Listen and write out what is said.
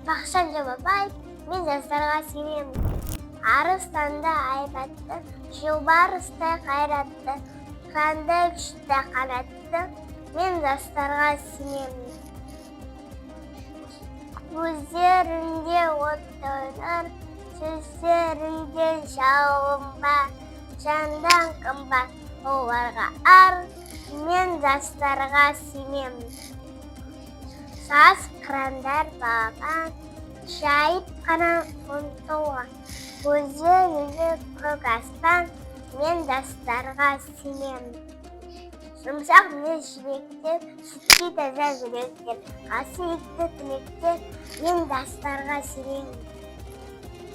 Бақытжан Жобабаев, мен жастарға сенемін. Арыстанды айбатты, жолбарыстай қайратты, қандай күшті қанатты, мен жастарға сенемін. Көздерінде от ойнар, сөздерінде жалын бар, жандан қымбат оларға ар, мен жастарға сенемін. Саз қырандар баған, жайып қана ұмтылған, көздерінде көк аспан, мен жастарға сенемін. Жұмсақ мінез жүректер, сүттей таза жүректер, қасиетті тілектер, мен жастарға сенемін.